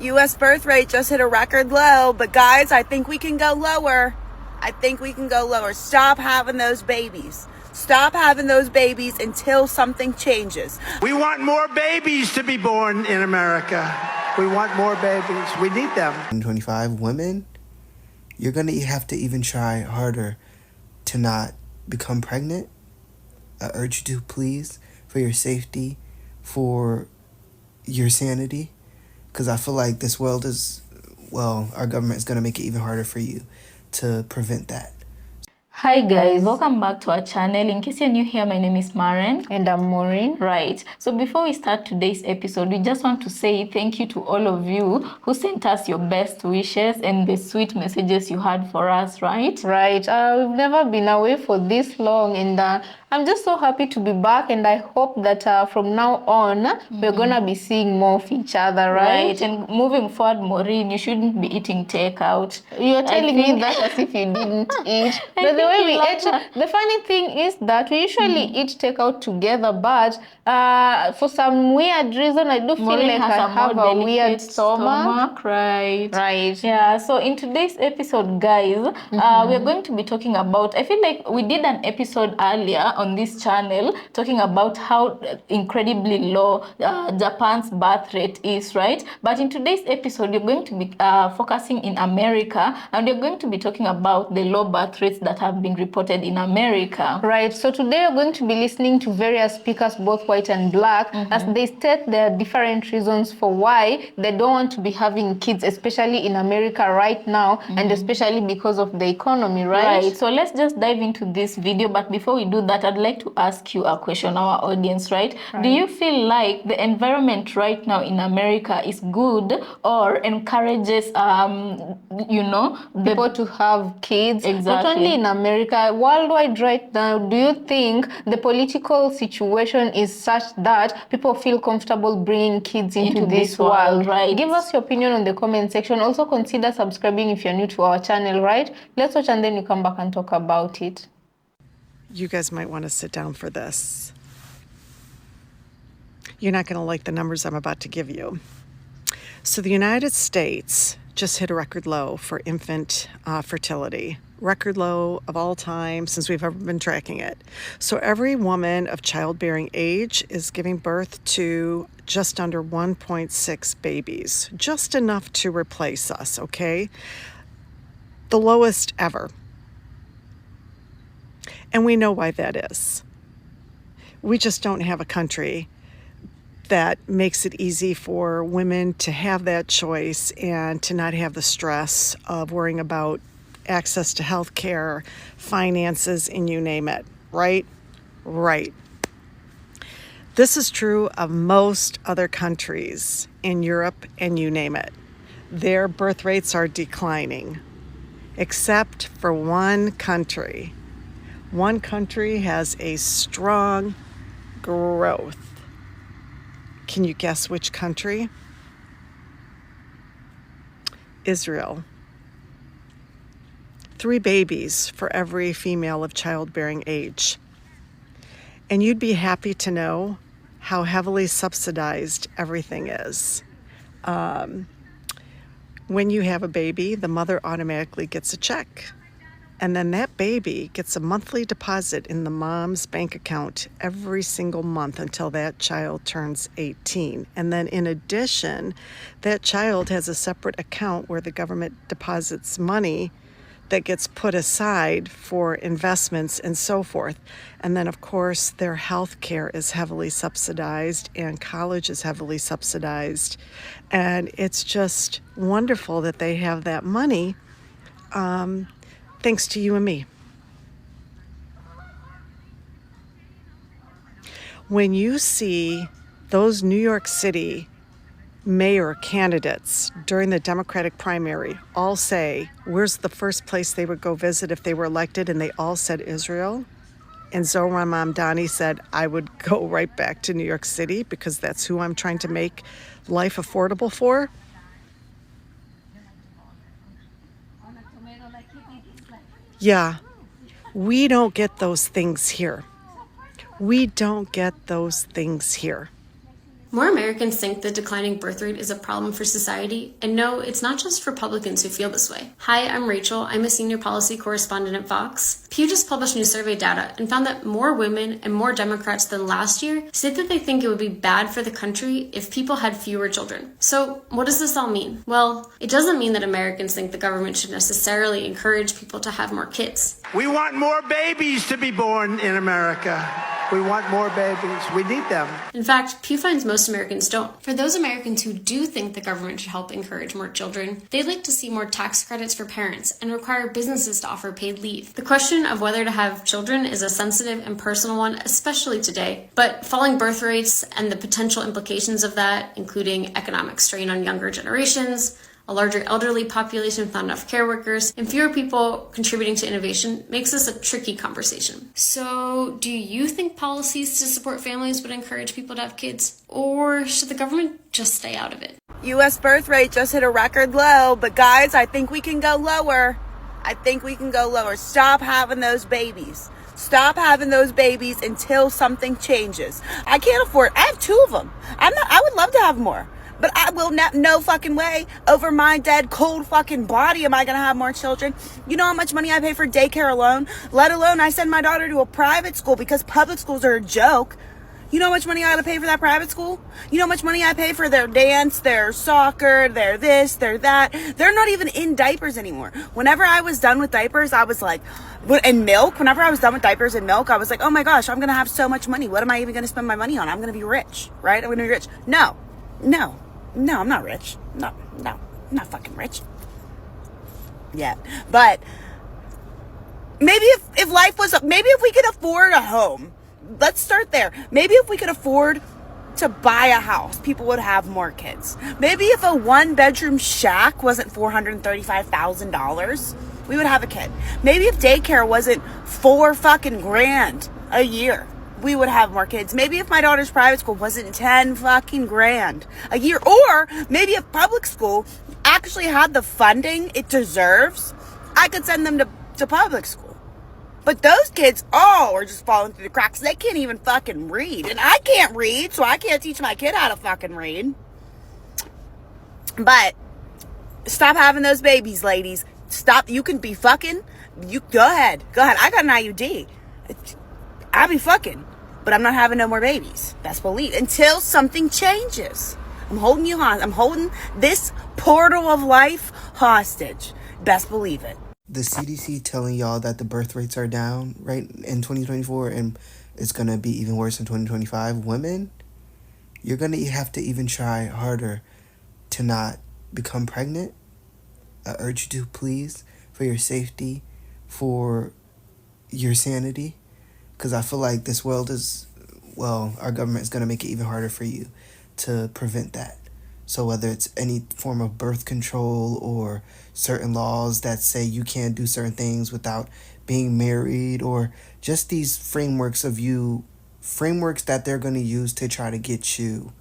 U.S. birth rate just hit a record low, but guys, I think we can go lower. Stop having those babies. Stop having those babies until something changes. We want more babies to be born in America. We want more babies. We need them. 25 women, you're going to have to even try harder to not become pregnant. I urge you to, please, for your safety, for your sanity, because I feel like this world is, our government is going to make it even harder for you to prevent that. Hi guys, welcome back to our channel. In case you're new here, my name is Maren. And I'm Maureen. Right. So before we start today's episode, we just want to say thank you to all of you who sent us your best wishes and the sweet messages you had for us, right? Right. We've never been away for this long, and I'm just so happy to be back, and I hope that from now on, we're going to be seeing more of each other, right? And moving forward, Maureen, you shouldn't be eating takeout. You're telling me that as if you didn't eat. But the way we ate, the funny thing is that we usually eat takeout together, but for some weird reason, I do feel Maureen like I have a weird stomach. Right. Yeah, so in today's episode, guys, we are going to be talking about, I feel like we did an episode earlier on this channel talking about how incredibly low Japan's birth rate is, right? But in today's episode, you're going to be focusing in America, and we're going to be talking about the low birth rates that have been reported in America. Right. So today we're going to be listening to various speakers, both white and black, as they state their different reasons for why they don't want to be having kids, especially in America right now, and especially because of the economy, right? Right. So let's just dive into this video. But before we do that, I'd like to ask you a question, our audience, right? Do you feel like the environment right now in America is good or encourages, people to have kids? Exactly. Not only in America, worldwide right now, do you think the political situation is such that people feel comfortable bringing kids into this world? Right. Give us your opinion on the comment section. Also consider subscribing if you're new to our channel, right? Let's watch and then we come back and talk about it. You guys might want to sit down for this. You're not going to like the numbers I'm about to give you. So the United States just hit a record low for infant fertility. Record low of all time since we've ever been tracking it. So every woman of childbearing age is giving birth to just under 1.6 babies. Just enough to replace us, okay? The lowest ever. And we know why that is. We just don't have a country that makes it easy for women to have that choice and to not have the stress of worrying about access to health care, finances, and you name it, right? Right. This is true of most other countries in Europe, and you name it. Their birth rates are declining, except for one country. One country has a strong growth. Can you guess which country? Israel. 3 babies for every female of childbearing age. And you'd be happy to know how heavily subsidized everything is. When you have a baby, the mother automatically gets a check. And then that baby gets a monthly deposit in the mom's bank account every single month until that child turns 18. And then in addition, that child has a separate account where the government deposits money that gets put aside for investments and so forth. And then, of course, their health care is heavily subsidized and college is heavily subsidized. And it's just wonderful that they have that money, thanks to you and me. When you see those New York City mayor candidates during the Democratic primary all say, where's the first place they would go visit if they were elected? And they all said Israel. And Zohran Mamdani said, I would go right back to New York City because that's who I'm trying to make life affordable for. Yeah, we don't get those things here. We don't get those things here. More Americans think the declining birth rate is a problem for society, and no, it's not just Republicans who feel this way. Hi, I'm Rachel. I'm a senior policy correspondent at Fox. Pew just published new survey data and found that more women and more Democrats than last year said that they think it would be bad for the country if people had fewer children. So, what does this all mean? Well, it doesn't mean that Americans think the government should necessarily encourage people to have more kids. We want more babies to be born in America. We want more babies. We need them. In fact, Pew finds most Americans don't. For those Americans who do think the government should help encourage more children, they'd like to see more tax credits for parents and require businesses to offer paid leave. The question of whether to have children is a sensitive and personal one, especially today. But falling birth rates and the potential implications of that, including economic strain on younger generations, a larger elderly population with not enough care workers, and fewer people contributing to innovation makes this a tricky conversation. So, do you think policies to support families would encourage people to have kids? Or should the government just stay out of it? U.S. birth rate just hit a record low, but guys, I think we can go lower. I think we can go lower. Stop having those babies. Stop having those babies until something changes. I can't afford, I have 2 of them. I would love to have more. But I will not, no fucking way, over my dead, cold fucking body am I going to have more children. You know how much money I pay for daycare alone? Let alone I send my daughter to a private school because public schools are a joke. You know how much money I got to pay for that private school? You know how much money I pay for their dance, their soccer, their this, their that? They're not even in diapers anymore. Whenever I was done with diapers, I was like, and milk, whenever I was done with diapers and milk, I was like, oh my gosh, I'm going to have so much money. What am I even going to spend my money on? I'm going to be rich, right? I'm going to be rich. No, I'm not rich. No, I'm not fucking rich yet. But maybe if life was, maybe if we could afford a home, let's start there. Maybe if we could afford to buy a house, people would have more kids. Maybe if a 1-bedroom shack wasn't $435,000, we would have a kid. Maybe if daycare wasn't $4 fucking grand a year, we would have more kids. Maybe if my daughter's private school wasn't 10 fucking grand a year, or maybe if public school actually had the funding it deserves, I could send them to public school. But those kids all are just falling through the cracks. They can't even fucking read. And I can't read, so I can't teach my kid how to fucking read. But stop having those babies, ladies. Stop. You can be fucking. You go ahead. I got an IUD. I'll be fucking. But I'm not having no more babies. Best believe. Until something changes. I'm holding you hostage. I'm holding this portal of life hostage. Best believe it. The CDC telling y'all that the birth rates are down, right, in 2024, and it's going to be even worse in 2025. Women, you're going to have to even try harder to not become pregnant. I urge you to, please, for your safety, for your sanity. Because I feel like this world is, well, our government is going to make it even harder for you to prevent that. So whether it's any form of birth control or certain laws that say you can't do certain things without being married, or just these frameworks that they're going to use to try to get you,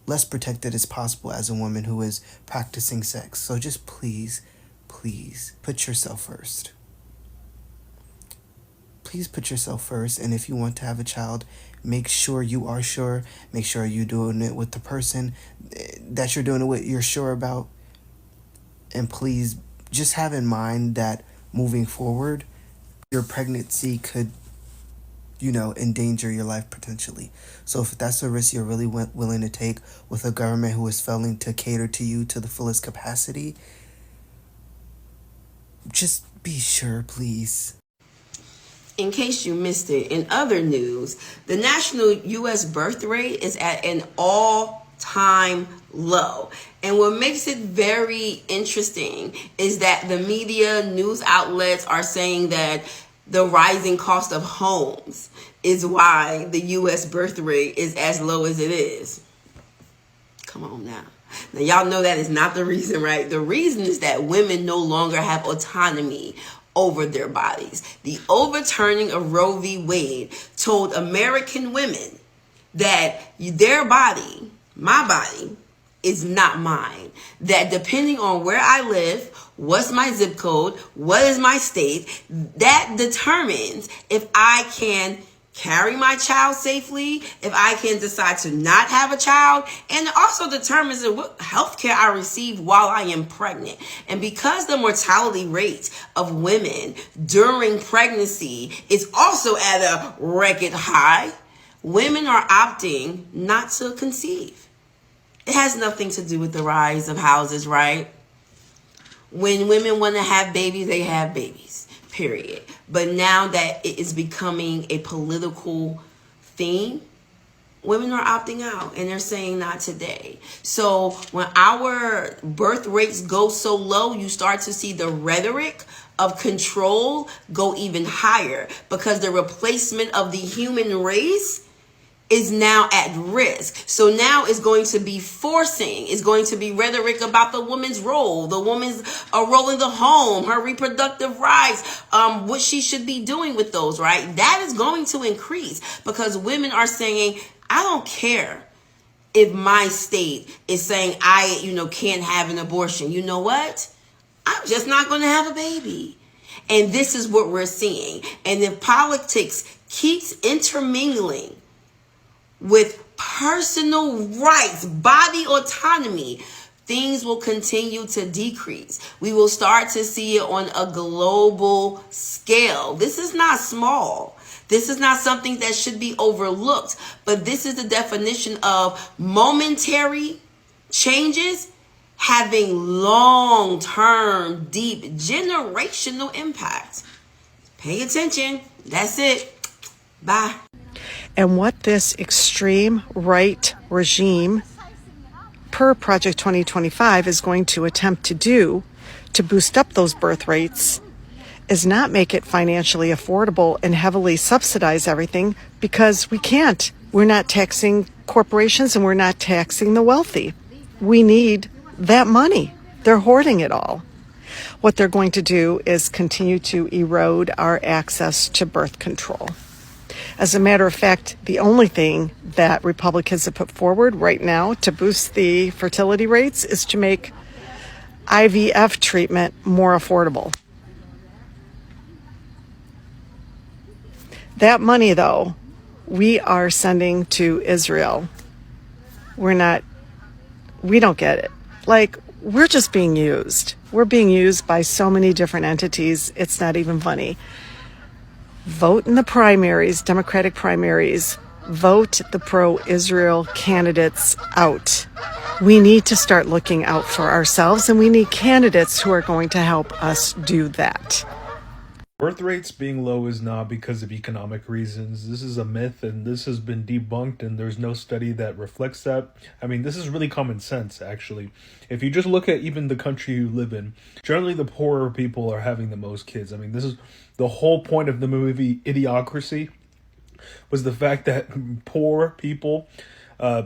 less protected as possible as a woman who is practicing sex. So just please put yourself first. Please put yourself first, and if you want to have a child, make sure you are sure. Make sure you're doing it with the person that you're doing it with, you're sure about. And please just have in mind that moving forward, your pregnancy could, endanger your life potentially. So if that's a risk you're really willing to take with a government who is failing to cater to you to the fullest capacity, just be sure, please. In case you missed it, in other news, the national U.S. birth rate is at an all-time low. And what makes it very interesting is that the media, news outlets are saying that the rising cost of homes is why the U.S. birth rate is as low as it is. Come on now. Now, y'all know that is not the reason, right? The reason is that women no longer have autonomy over their bodies. The overturning of Roe v. Wade told American women that their body, my body, is not mine. That depending on where I live, what's my zip code, what is my state, that determines if I can carry my child safely, if I can decide to not have a child, and it also determines what health care I receive while I am pregnant. And because the mortality rate of women during pregnancy is also at a record high, women are opting not to conceive. It has nothing to do with the rise of houses, right? When women want to have babies, they have babies, period. But now that it is becoming a political theme, women are opting out and they're saying not today. So when our birth rates go so low, you start to see the rhetoric of control go even higher, because the replacement of the human race is now at risk. So now it's going to be rhetoric about the woman's role, the woman's role in the home, her reproductive rights, what she should be doing with those, right? That is going to increase because women are saying, I don't care if my state is saying I, can't have an abortion. You know what? I'm just not going to have a baby. And this is what we're seeing. And if politics keeps intermingling with personal rights, body autonomy, things will continue to decrease. We will start to see it on a global scale. This is not small. This is not something that should be overlooked, but this is the definition of momentary changes having long-term, deep, generational impact. Pay attention. That's it. Bye. And what this extreme right regime, per Project 2025, is going to attempt to do to boost up those birth rates is not make it financially affordable and heavily subsidize everything, because we can't. We're not taxing corporations and we're not taxing the wealthy. We need that money. They're hoarding it all. What they're going to do is continue to erode our access to birth control. As a matter of fact, the only thing that Republicans have put forward right now to boost the fertility rates is to make IVF treatment more affordable. That money, though, we are sending to Israel. We don't get it. Like, we're just being used. We're being used by so many different entities, it's not even funny. Vote in the primaries, Democratic primaries. Vote the pro-Israel candidates out. We need to start looking out for ourselves, and we need candidates who are going to help us do that. Birth rates being low is not because of economic reasons. This is a myth, and this has been debunked, and there's no study that reflects that. I mean, this is really common sense, actually. If you just look at even the country you live in, generally the poorer people are having the most kids. I mean, this is the whole point of the movie Idiocracy, was the fact that poor people,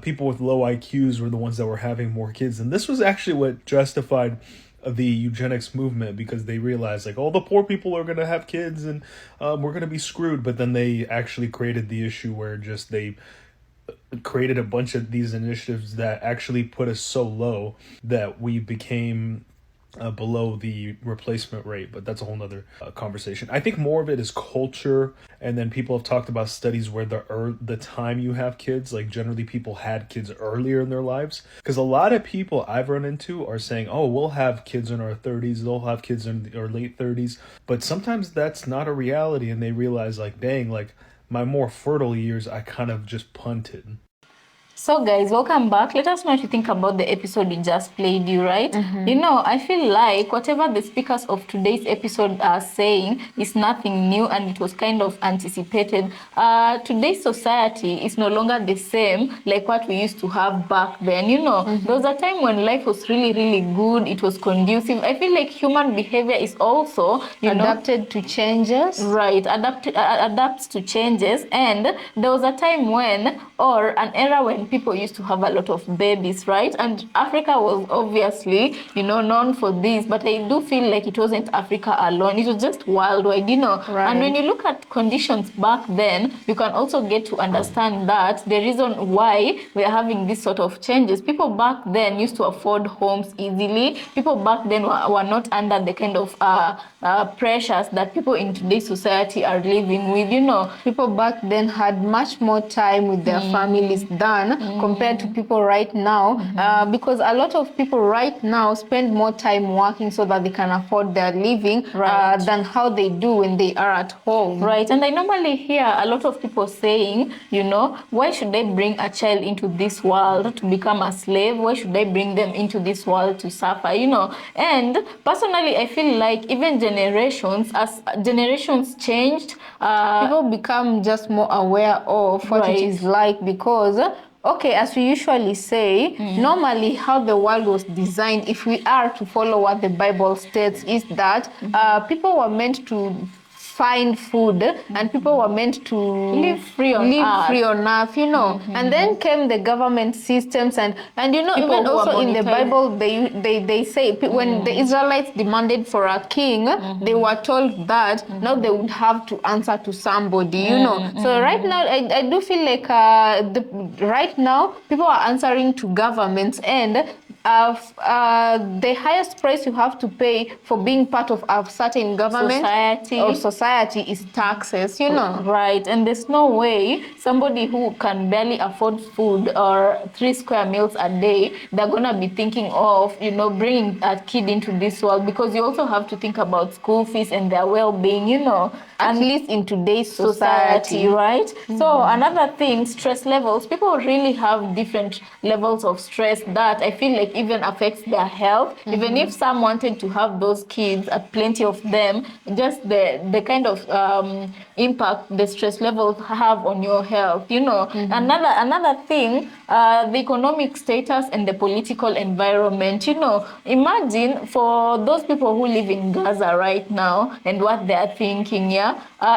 people with low IQs, were the ones that were having more kids. And this was actually what justified the eugenics movement, because they realized, like, oh, the poor people are going to have kids and we're going to be screwed. But then they actually created the issue where just they created a bunch of these initiatives that actually put us so low that we became below the replacement rate. But that's a whole nother conversation. I think more of it is culture, and then people have talked about studies where the time you have kids, like generally people had kids earlier in their lives, because a lot of people I've run into are saying, oh, we'll have kids in our 30s, they'll have kids in our late 30s, but sometimes that's not a reality, and they realize, like, dang, like my more fertile years I kind of just punted. So guys, welcome back. Let us know what you think about the episode we just played you, right? You know, I feel like whatever the speakers of today's episode are saying is nothing new, and it was kind of anticipated. Today's society is no longer the same like what we used to have back then. You know, there was a time when life was really, really good. It was conducive. I feel like human behavior is also, Adapted to changes. Right, adapts to changes. And there was a time when, or an era when people used to have a lot of babies, right? And Africa was obviously, known for this, but I do feel like it wasn't Africa alone. It was just worldwide, Right. And when you look at conditions back then, you can also get to understand that the reason why we're having this sort of changes, people back then used to afford homes easily. People back then were not under the kind of pressures that people in today's society are living with, People back then had much more time with their families than compared to people right now, because a lot of people right now spend more time working so that they can afford their living, Right. than how they do when they are at home. Right, and I normally hear a lot of people saying, why should I bring a child into this world to become a slave? Why should I bring them into this world to suffer? And personally, I feel like even as generations changed, People become just more aware of what it is like, because okay, as we usually say, normally how the world was designed, if we are to follow what the Bible states, is that people were meant to find food, and people were meant to live free on earth, and then came the government systems, and People even who also are in the monetized. Bible they say when the Israelites demanded for a king, they were told that now they would have to answer to somebody, So right now I do feel like right now people are answering to governments, and the highest price you have to pay for being part of a certain government or society is taxes, Right, and there's no way somebody who can barely afford food or 3 square meals a day, they're gonna be thinking of, bringing a kid into this world, because you also have to think about school fees and their well-being, at least in today's society, right? So another thing, stress levels. People really have different levels of stress that I feel like even affects their health. Even if some wanted to have those kids, plenty of them, just the kind of impact the stress levels have on your health, Another thing, the economic status and the political environment, Imagine for those people who live in Gaza right now and what they are thinking,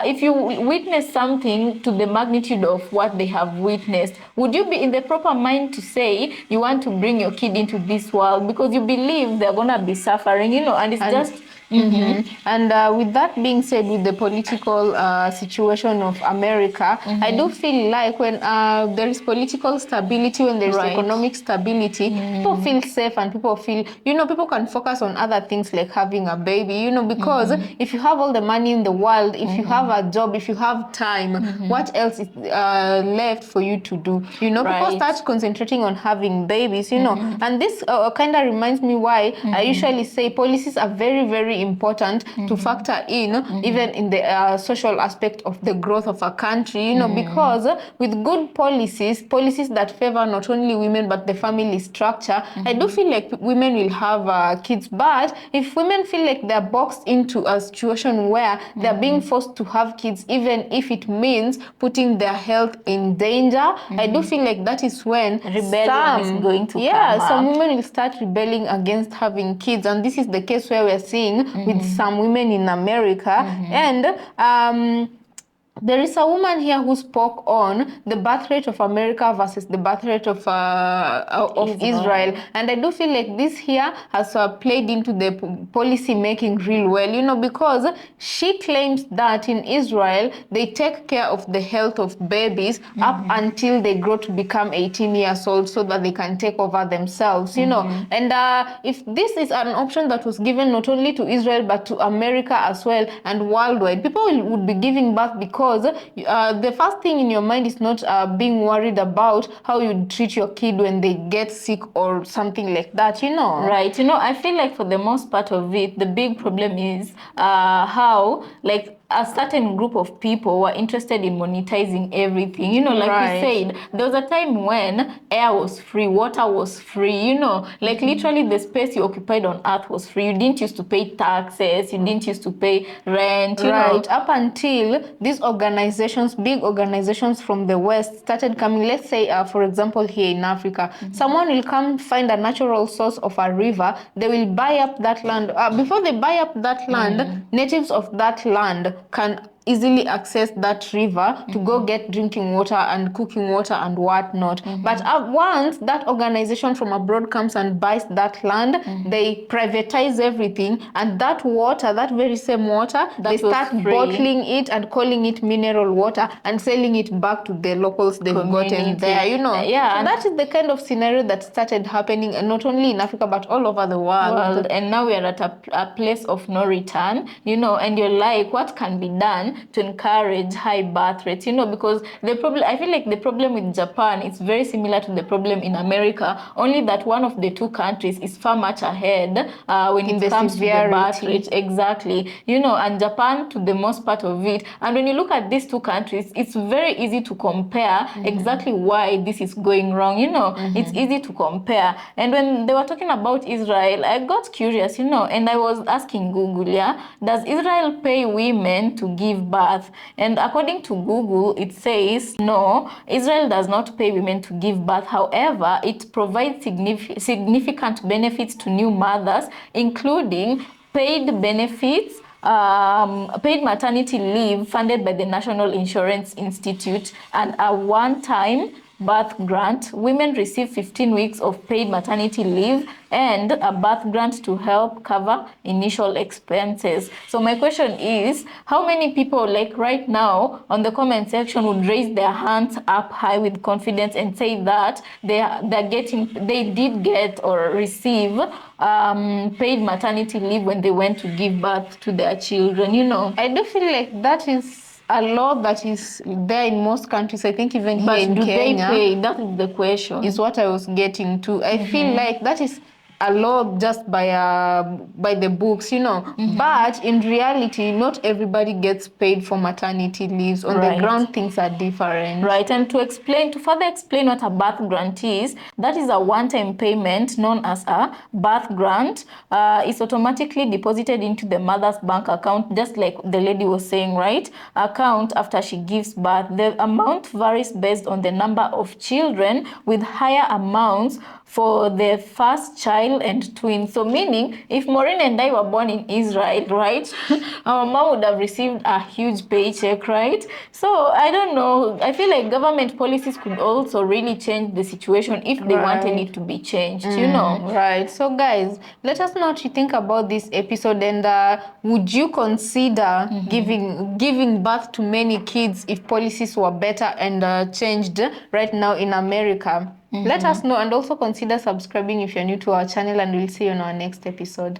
if you witness something to the magnitude of what they have witnessed, would you be in the proper mind to say you want to bring your kid into this world because you believe they're gonna be suffering, and it's just And with that being said, with the political situation of America, I do feel like when there is political stability, when there is economic stability, people feel safe, and people feel, people can focus on other things like having a baby, because if you have all the money in the world, if you have a job, if you have time, what else is left for you to do? People start concentrating on having babies, and this kind of reminds me why I usually say policies are very, very important to factor in, even in the social aspect of the growth of a country, because with good policies that favor not only women but the family structure, I do feel like women will have kids. But if women feel like they're boxed into a situation where they're being forced to have kids, even if it means putting their health in danger, I do feel like that is when rebellion is going to come some up. women will start rebelling against having kids, and this is the case where we're seeing with some women in America. And there is a woman here who spoke on the birth rate of America versus the birth rate of Israel. And I do feel like this here has played into the policy making real well, because she claims that in Israel, they take care of the health of babies up until they grow to become 18 years old so that they can take over themselves, And if this is an option that was given not only to Israel but to America as well and worldwide, people would be giving birth because the first thing in your mind is not being worried about how you treat your kid when they get sick or something like that, Right. I feel like for the most part of it, the big problem is how, like, a certain group of people were interested in monetizing everything. Like we said, there was a time when air was free, water was free, like literally the space you occupied on earth was free. You didn't used to pay taxes, you didn't used to pay rent, up until these organizations, big organizations from the West started coming. Let's say, for example, here in Africa, someone will come find a natural source of a river, they will buy up that land. Before they buy up that land, natives of that land can easily access that river to go get drinking water and cooking water and whatnot. But once that organization from abroad comes and buys that land, they privatize everything, and that water, that very same water, they start bottling it and calling it mineral water and selling it back to the locals they've gotten there, you know. Yeah, so that is the kind of scenario that started happening, and not only in Africa but all over the world. And now we are at a place of no return, you know, and you're like, what can be done to encourage high birth rates, you know, because the problem, I feel like the problem with Japan is very similar to the problem in America, only that one of the two countries is far much ahead when it comes to the birth rate. Exactly, you know, and Japan to the most part of it. And when you look at these two countries, it's very easy to compare exactly why this is going wrong, you know. It's easy to compare. And when they were talking about Israel, I got curious, you know, and I was asking Google, does Israel pay women to give birth? And according to Google, it says no, Israel does not pay women to give birth. However, it provides significant benefits to new mothers, including paid benefits, paid maternity leave funded by the National Insurance Institute, and a one-time birth grant. Women receive 15 weeks of paid maternity leave and a birth grant to help cover initial expenses. So my question is, how many people, like right now on the comment section, would raise their hands up high with confidence and say that they did get or receive paid maternity leave when they went to give birth to their children, you know? I do feel like that is a law that is there in most countries. I think even here in Kenya. But do they pay? That is the question. Is what I was getting to. I feel like that is a law just by the books, you know. But in reality, not everybody gets paid for maternity leaves. On the ground, things are different. Right, and to further explain what a birth grant is, that is a one-time payment known as a birth grant. It's automatically deposited into the mother's bank account, just like the lady was saying, right? Account after she gives birth. The amount varies based on the number of children, with higher amounts for the first child and twins. So meaning, if Maureen and I were born in Israel, right, our mom would have received a huge paycheck, right? So I don't know. I feel like government policies could also really change the situation if they wanted it to be changed, you know? Right. So guys, let us know what you think about this episode, and would you consider giving birth to many kids if policies were better and changed right now in America? Let us know, and also consider subscribing if you're new to our channel, and we'll see you on our next episode.